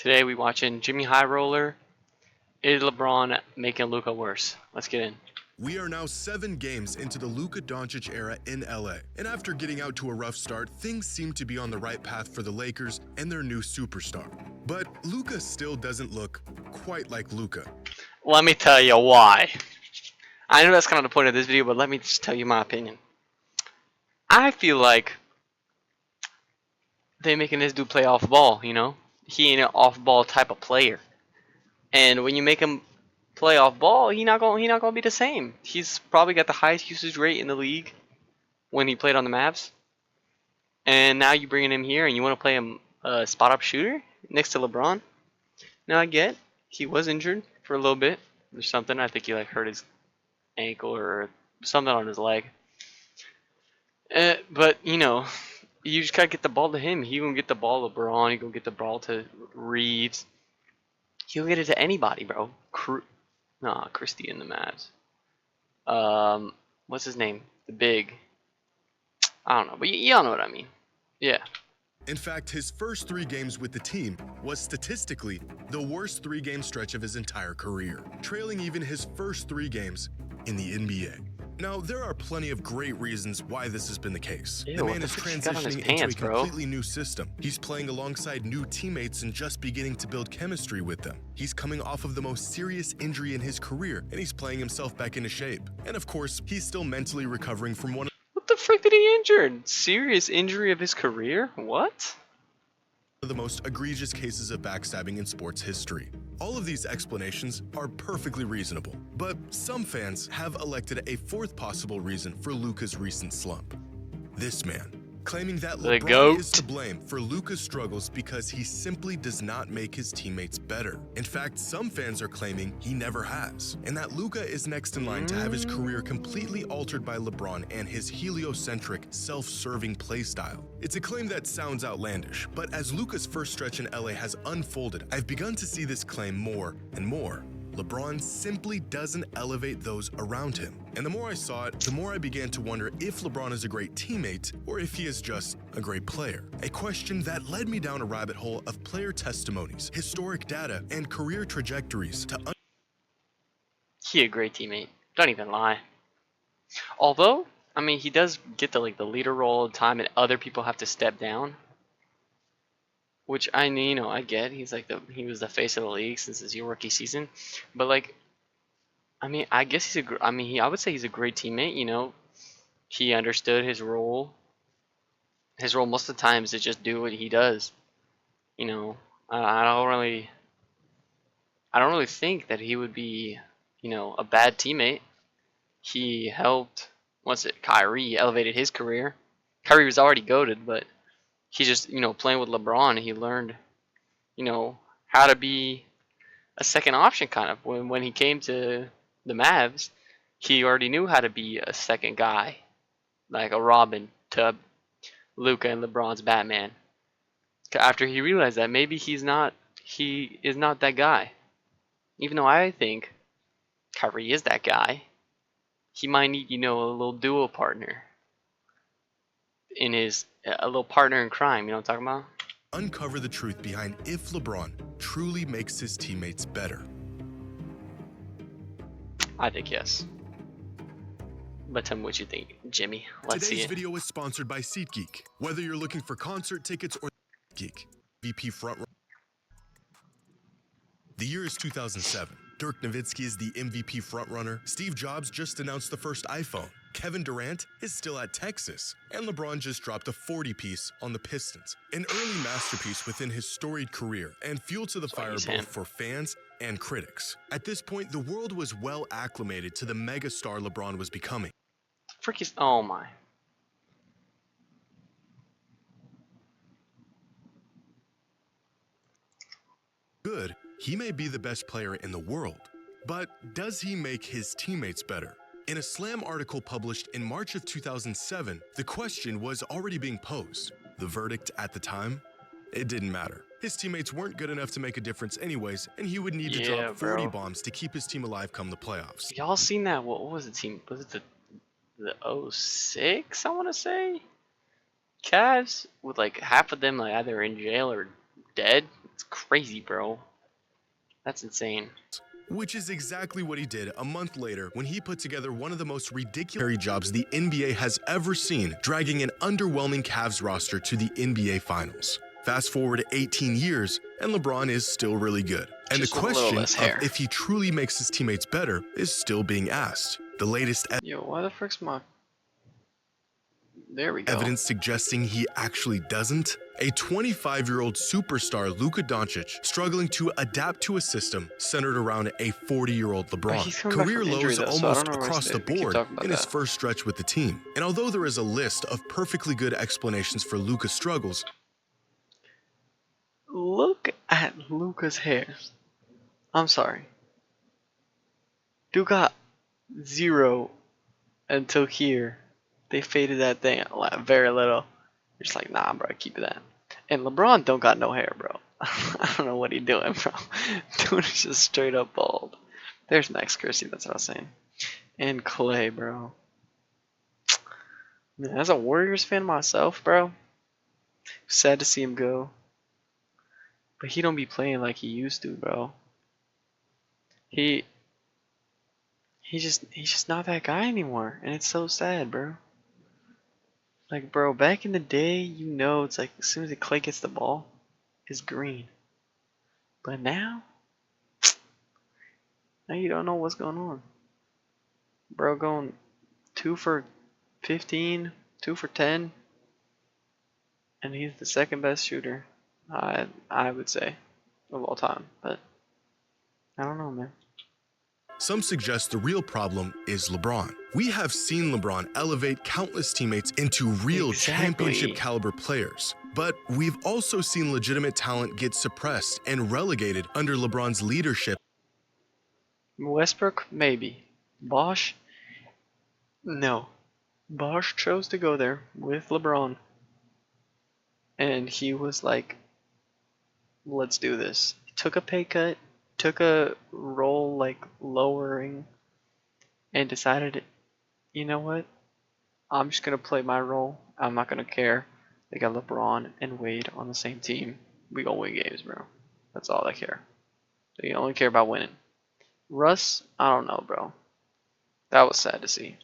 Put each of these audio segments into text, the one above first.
Today we watching Jxmmyhighroller. Is LeBron making Luka worse? Let's get in. We are now 7 games into the Luka Doncic era in LA, and after getting out to a rough start, things seem to be on the right path for the Lakers and their new superstar. But Luka still doesn't look quite like Luka. Let me tell you why. I know that's kind of the point of this video, but let me just tell you my opinion. I feel like they making this dude play off ball, you know? He ain't an off ball type of player. And when you make him play off ball, he not gonna be the same. He's probably got the highest usage rate in the league when he played on the Mavs. And now you bringing him here and you want to play him spot up shooter next to LeBron. Now I get he was injured for a little bit or something. I think he like hurt his ankle or something on his leg. But you know, you just gotta get the ball to him. He gonna get the ball to LeBron. He gonna get the ball to Reeves. He'll get it to anybody, bro. Christie in the Mavs. What's his name? The big. I don't know, but y'all know what I mean. Yeah. In fact, his first 3 games with the team was statistically the worst 3-game stretch of his entire career, trailing even his first 3 games in the NBA. Now, there are plenty of great reasons why this has been the case. Ew, the man is transitioning into a completely new system. He's playing alongside new teammates and just beginning to build chemistry with them. He's coming off of the most serious injury in his career, and he's playing himself back into shape. And of course, he's still mentally recovering from one What the frick did he injure? Serious injury of his career? What? of the most egregious cases of backstabbing in sports history. All of these explanations are perfectly reasonable, but some fans have elected a 4th possible reason for Luka's recent slump. This man, claiming that LeBron is to blame for Luka's struggles because he simply does not make his teammates better. In fact, some fans are claiming he never has, and that Luka is next in line to have his career completely altered by LeBron and his heliocentric, self-serving play style. It's a claim that sounds outlandish, but as Luka's first stretch in LA has unfolded, I've begun to see this claim more and more. LeBron simply doesn't elevate those around him. And the more I saw it, the more I began to wonder if LeBron is a great teammate or if he is just a great player. A question that led me down a rabbit hole of player testimonies, historic data, and career trajectories to He a great teammate. Don't even lie. Although, I mean, he does get the leader role all the time, and other people have to step down. Which I get. He was the face of the league since his rookie season, but I mean, I guess I would say he's a great teammate. You know, he understood his role. His role most of the time is to just do what he does. You know, I don't really think that he would be, a bad teammate. He helped. Kyrie elevated his career. Kyrie was already goated, but he just, playing with LeBron, he learned, how to be a second option kind of. When he came to the Mavs, he already knew how to be a second guy, like a Robin to Luka and LeBron's Batman. After he realized that maybe he is not that guy. Even though I think Kyrie is that guy, he might need, a little duo partner a little partner in crime. You know what I'm talking about? uncover the truth behind if LeBron truly makes his teammates better. I think yes. But tell me what you think, Jimmy. Let's see it. Today's video is sponsored by SeatGeek. Whether you're looking for concert tickets or Geek, VP front. The year is 2007. Dirk Nowitzki is the MVP frontrunner. Steve Jobs just announced the first iPhone. Kevin Durant is still at Texas. And LeBron just dropped a 40-piece on the Pistons. An early masterpiece within his storied career and fuel to the fire both for fans and critics. At this point, the world was well acclimated to the megastar LeBron was becoming. Oh my. Good, he may be the best player in the world, but does he make his teammates better? In a Slam article published in March of 2007, the question was already being posed. The verdict at the time? It didn't matter. His teammates weren't good enough to make a difference anyways, and he would need to drop 40 bombs to keep his team alive come the playoffs. Y'all seen that? What was the team? Was it the 06, I want to say? Cavs, with like half of them like either in jail or dead. It's crazy, bro. That's insane. Which is exactly what he did a month later when he put together one of the most ridiculous jobs the NBA has ever seen, dragging an underwhelming Cavs roster to the NBA Finals. Fast forward 18 years, and LeBron is still really good. And Just the with a little question less of hair. if he truly makes his teammates better is still being asked. The latest Yo, why the frick's my... There we go. evidence suggesting he actually doesn't? A 25-year-old superstar Luka Doncic struggling to adapt to a system centered around a 40-year-old He's coming back LeBron. Career from injury, lows though, so I almost don't know where across he's the been. We keep board talking about in his that. first stretch with the team. And although there is a list of perfectly good explanations for Luka's struggles, Look at Luka's hair. I'm sorry. Dude got 0 until here. They faded that thing very little. You're just like, nah, bro, keep it that. And LeBron don't got no hair, bro. I don't know what he doing, bro. Dude is just straight up bald. There's Max Christie, that's what I was saying. And Clay, bro. Man, as a Warriors fan myself, bro, sad to see him go. But he don't be playing like he used to, bro. He's just not that guy anymore, and it's so sad, bro. Like, bro, back in the day, you know, it's like as soon as Clay gets the ball, it's green. But now you don't know what's going on. Bro, going 2 for 15, 2 for 10, and he's the second best shooter, I would say, of all time. But I don't know, man. some suggest the real problem is LeBron. We have seen LeBron elevate countless teammates into real championship caliber players. But we've also seen legitimate talent get suppressed and relegated under LeBron's leadership. Westbrook, maybe. Bosch, no. Bosch chose to go there with LeBron. And he was like, let's do this. He took a pay cut, took a role like lowering, and decided, you know what? I'm just going to play my role. I'm not going to care. They got LeBron and Wade on the same team. We gonna win games, bro. That's all they care. They only care about winning. Russ, I don't know, bro. That was sad to see.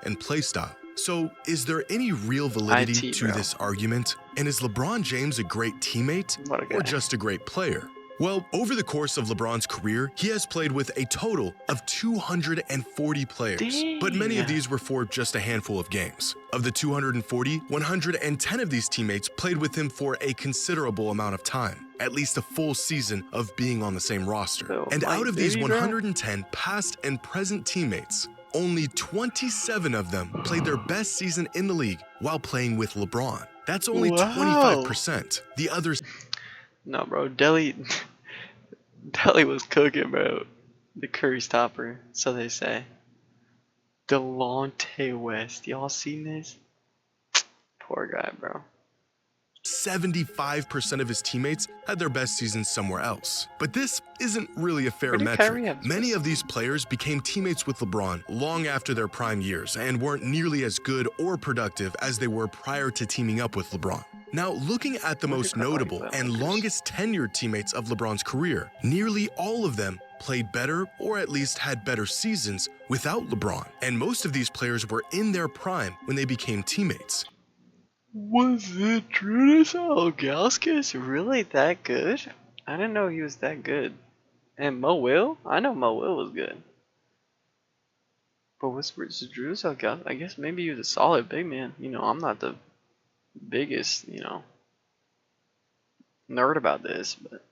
And play style. So, is there any real validity to this argument? And is LeBron James a great teammate or just a great player? Well, over the course of LeBron's career, he has played with a total of 240 players, but many of these were for just a handful of games. Of the 240, 110 of these teammates played with him for a considerable amount of time, at least a full season of being on the same roster. And out of these 110 past and present teammates, only 27 of them played their best season in the league while playing with LeBron. That's only 25%. The others... No, bro. Delhi was cooking, bro. The Curry stopper, so they say. Delonte West. Y'all seen this? Poor guy, bro. 75% of his teammates had their best seasons somewhere else. But this isn't really a fair metric. Many of these players became teammates with LeBron long after their prime years and weren't nearly as good or productive as they were prior to teaming up with LeBron. Now, looking at the most notable and longest tenured teammates of LeBron's career, nearly all of them played better or at least had better seasons without LeBron. And most of these players were in their prime when they became teammates. Was it Judas Ilgauskas really that good? I didn't know he was that good. And Mo Will? I know Mo Will was good. But was Judas Ilgauskas? I guess maybe he was a solid big man. You know, I'm not the biggest, you know, nerd about this, but...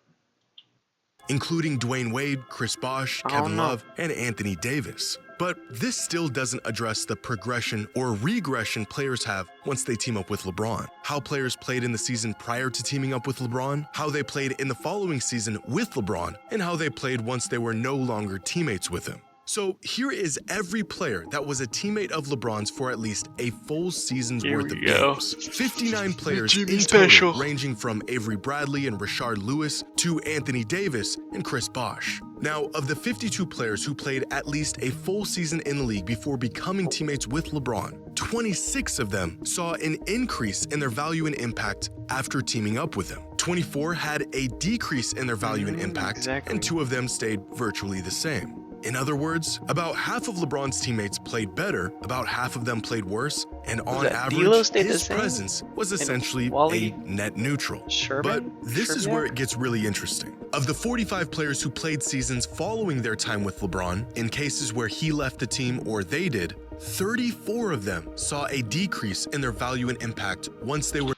Including Dwayne Wade, Chris Bosh, Kevin Love, and Anthony Davis. But this still doesn't address the progression or regression players have once they team up with LeBron. How players played in the season prior to teaming up with LeBron, how they played in the following season with LeBron, and how they played once they were no longer teammates with him. So here is every player that was a teammate of LeBron's for at least a full season's Here worth we of go. games. 59 players Jimmy in special. total, ranging from Avery Bradley and Rashard Lewis to Anthony Davis and Chris Bosh. Now, of the 52 players who played at least a full season in the league before becoming teammates with LeBron, 26 of them saw an increase in their value and impact after teaming up with him. 24 had a decrease in their value and impact, and 2 of them stayed virtually the same. In other words, about half of LeBron's teammates played better, about half of them played worse, and on average, his presence was essentially a net neutral. But this is where it gets really interesting. Of the 45 players who played seasons following their time with LeBron, in cases where he left the team or they did, 34 of them saw a decrease in their value and impact once they were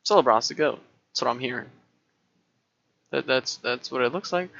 So LeBron's the GOAT. That's what I'm hearing. That's what it looks like.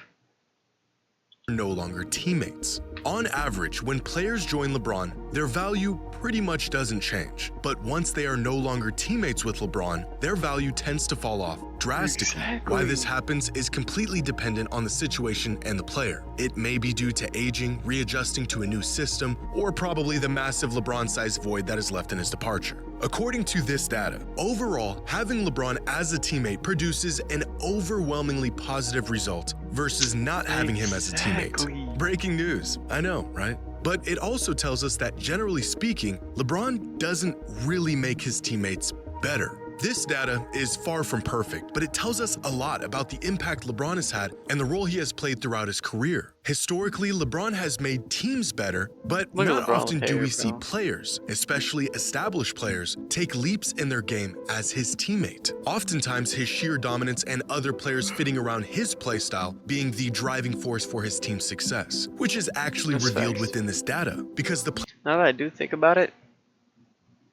no longer teammates. On average, when players join LeBron, their value pretty much doesn't change. But once they are no longer teammates with LeBron, their value tends to fall off drastically. Why this happens is completely dependent on the situation and the player. It may be due to aging, readjusting to a new system, or probably the massive LeBron-sized void that is left in his departure. According to this data, overall, having LeBron as a teammate produces an overwhelmingly positive result versus not having him as a teammate. Breaking news, I know, right? But it also tells us that, generally speaking, LeBron doesn't really make his teammates better. This data is far from perfect, but it tells us a lot about the impact LeBron has had and the role he has played throughout his career. Historically, LeBron has made teams better, but not often do we see players, especially established players, take leaps in their game as his teammate. Oftentimes, his sheer dominance and other players fitting around his playstyle being the driving force for his team's success, which is actually revealed within this data, because the now that I do think about it,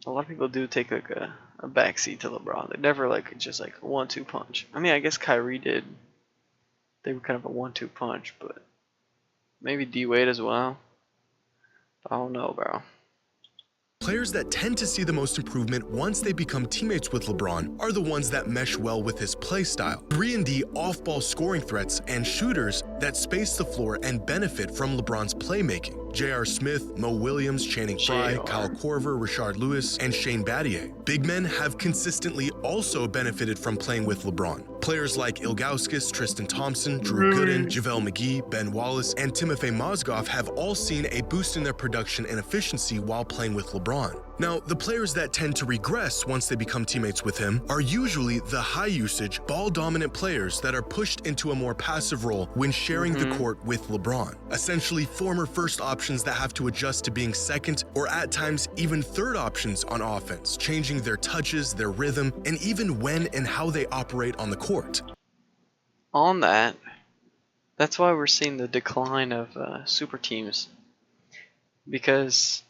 a lot of people do take like a backseat to LeBron. They never like just like a 1-2 punch. I mean, I guess Kyrie did. They were kind of a 1-2 punch, but maybe D-Wade as well. I don't know, bro. Players that tend to see the most improvement once they become teammates with LeBron are the ones that mesh well with his play style. 3-and-D off-ball scoring threats and shooters that space the floor and benefit from LeBron's playmaking. J.R. Smith, Mo Williams, Channing Frye, Kyle Korver, Rashard Lewis, and Shane Battier. Big men have consistently also benefited from playing with LeBron. Players like Ilgauskas, Tristan Thompson, Drew Gooden, JaVale McGee, Ben Wallace, and Timofey Mozgov have all seen a boost in their production and efficiency while playing with LeBron. Now, the players that tend to regress once they become teammates with him are usually the high-usage, ball-dominant players that are pushed into a more passive role when sharing the court with LeBron. Essentially, former first options that have to adjust to being second or at times even third options on offense, changing their touches, their rhythm, and even when and how they operate on the court. On that, that's why we're seeing the decline of super teams, because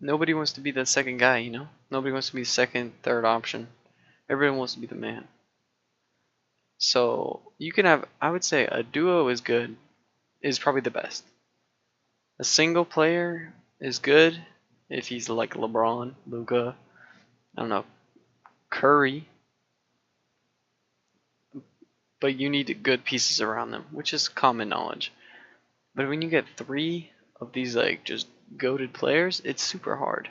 nobody wants to be the second guy, you know? Nobody wants to be second, third option. Everyone wants to be the man. So you can have, I would say a duo is good, is probably the best. A single player is good if he's like LeBron, Luka, I don't know, Curry. But you need good pieces around them, which is common knowledge. But when you get 3 of these like just goated players, it's super hard.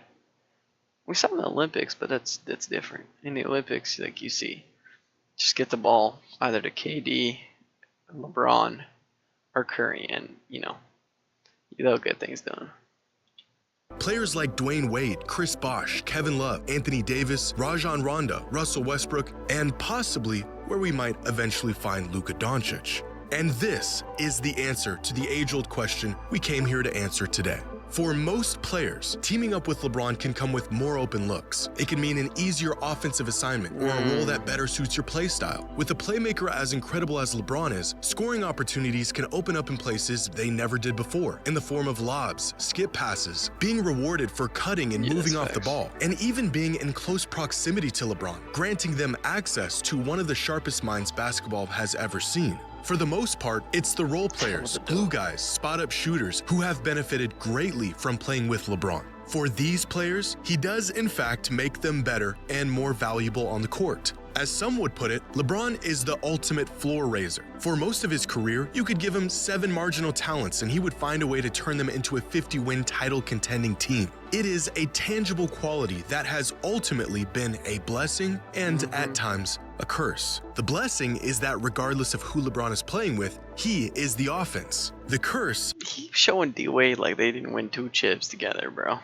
We saw in the Olympics, but that's different. In the Olympics, like you see, just get the ball either to KD, LeBron, or Curry, and you know, they'll get things done. Players like Dwayne Wade, Chris Bosh, Kevin Love, Anthony Davis, Rajon Rondo, Russell Westbrook, and possibly where we might eventually find Luka Doncic. And this is the answer to the age-old question we came here to answer today. For most players, teaming up with LeBron can come with more open looks. It can mean an easier offensive assignment or a role that better suits your play style. With a playmaker as incredible as LeBron is, scoring opportunities can open up in places they never did before, in the form of lobs, skip passes, being rewarded for cutting and moving off the ball, and even being in close proximity to LeBron, granting them access to one of the sharpest minds basketball has ever seen. For the most part, it's the role players, glue guys, spot-up shooters who have benefited greatly from playing with LeBron. For these players, he does in fact make them better and more valuable on the court. As some would put it, LeBron is the ultimate floor raiser. For most of his career, you could give him 7 marginal talents and he would find a way to turn them into a 50-win title contending team. It is a tangible quality that has ultimately been a blessing and, at times, a curse. The blessing is that regardless of who LeBron is playing with, he is the offense. The curse Keep showing D-Wade like they didn't win 2 chips together, bro.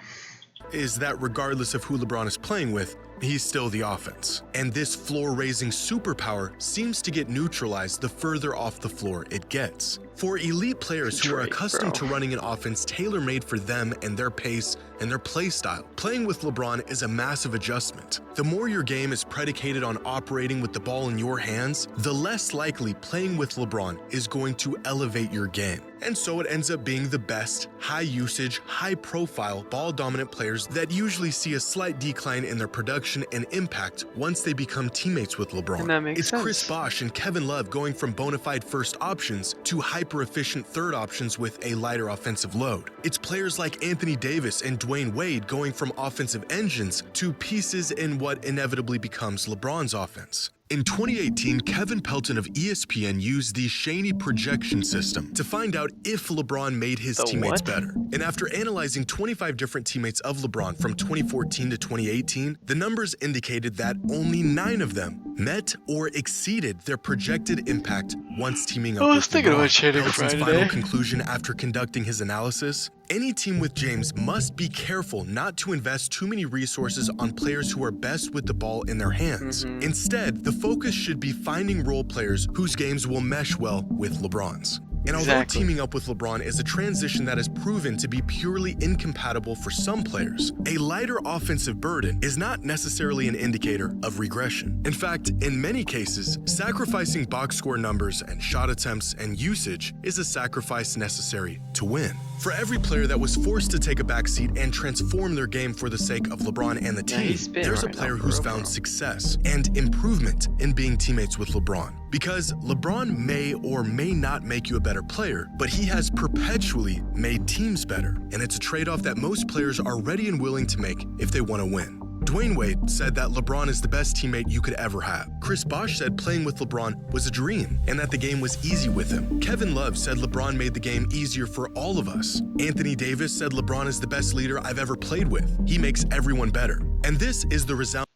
is that regardless of who LeBron is playing with, he's still the offense. And this floor-raising superpower seems to get neutralized the further off the floor it gets. For elite players who are accustomed to running an offense tailor-made for them and their pace and their play style, playing with LeBron is a massive adjustment. The more your game is predicated on operating with the ball in your hands, the less likely playing with LeBron is going to elevate your game. And so it ends up being the best, high-usage, high-profile, ball-dominant players that usually see a slight decline in their production and impact once they become teammates with LeBron. And that makes It's sense. Chris Bosh and Kevin Love going from bona fide first options to hyper-efficient third options with a lighter offensive load. It's players like Anthony Davis and Dwayne Wade going from offensive engines to pieces in what inevitably becomes LeBron's offense. In 2018, Kevin Pelton of ESPN used the Jxmmy projection system to find out if LeBron made his teammates better. And after analyzing 25 different teammates of LeBron from 2014 to 2018, the numbers indicated that only 9 of them met or exceeded their projected impact once teaming up with LeBron. Pelton's final conclusion after conducting his analysis: any team with James must be careful not to invest too many resources on players who are best with the ball in their hands. Instead, the focus should be finding role players whose games will mesh well with LeBron's. And although teaming up with LeBron is a transition that has proven to be purely incompatible for some players, a lighter offensive burden is not necessarily an indicator of regression. In fact, in many cases, sacrificing box score numbers and shot attempts and usage is a sacrifice necessary to win. For every player that was forced to take a backseat and transform their game for the sake of LeBron and the team, there's a player who's found success and improvement in being teammates with LeBron. Because LeBron may or may not make you a better player, but he has perpetually made teams better. And it's a trade-off that most players are ready and willing to make if they want to win. Dwayne Wade said that LeBron is the best teammate you could ever have. Chris Bosh said playing with LeBron was a dream and that the game was easy with him. Kevin Love said LeBron made the game easier for all of us. Anthony Davis said LeBron is the best leader I've ever played with. He makes everyone better. And this is the resounding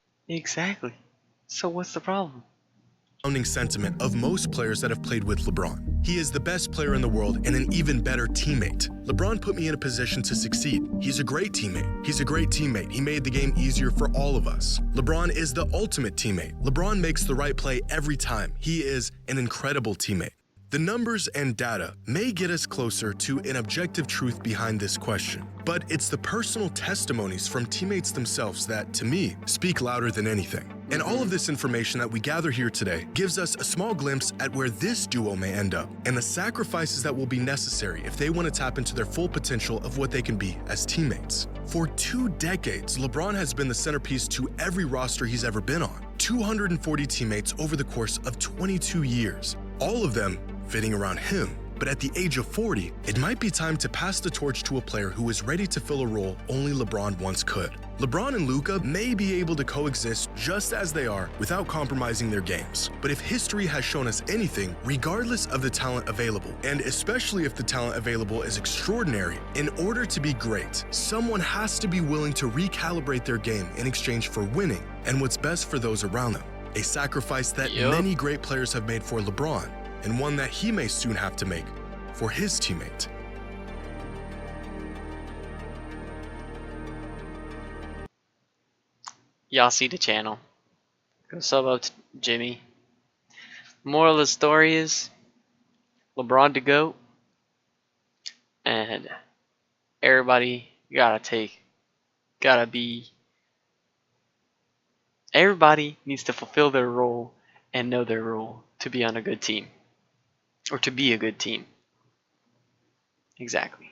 So what's the problem? sentiment of most players that have played with LeBron. He is the best player in the world and an even better teammate. LeBron put me in a position to succeed. He's a great teammate. He's a great teammate. He made the game easier for all of us. LeBron is the ultimate teammate. LeBron makes the right play every time. He is an incredible teammate. The numbers and data may get us closer to an objective truth behind this question, but it's the personal testimonies from teammates themselves that, to me, speak louder than anything. And all of this information that we gather here today gives us a small glimpse at where this duo may end up and the sacrifices that will be necessary if they want to tap into their full potential of what they can be as teammates. For 2 decades, LeBron has been the centerpiece to every roster he's ever been on. 240 teammates over the course of 22 years, all of them fitting around him. But at the age of 40, it might be time to pass the torch to a player who is ready to fill a role only LeBron once could. LeBron and Luka may be able to coexist just as they are without compromising their games. But if history has shown us anything, regardless of the talent available, and especially if the talent available is extraordinary, in order to be great, someone has to be willing to recalibrate their game in exchange for winning and what's best for those around them. A sacrifice that many great players have made for LeBron, and one that he may soon have to make for his teammate. Y'all see the channel. Go sub up to Jimmy. Moral of the story is LeBron to GOAT, and everybody everybody needs to fulfill their role and know their role to be on a good team. Or to be a good team. Exactly.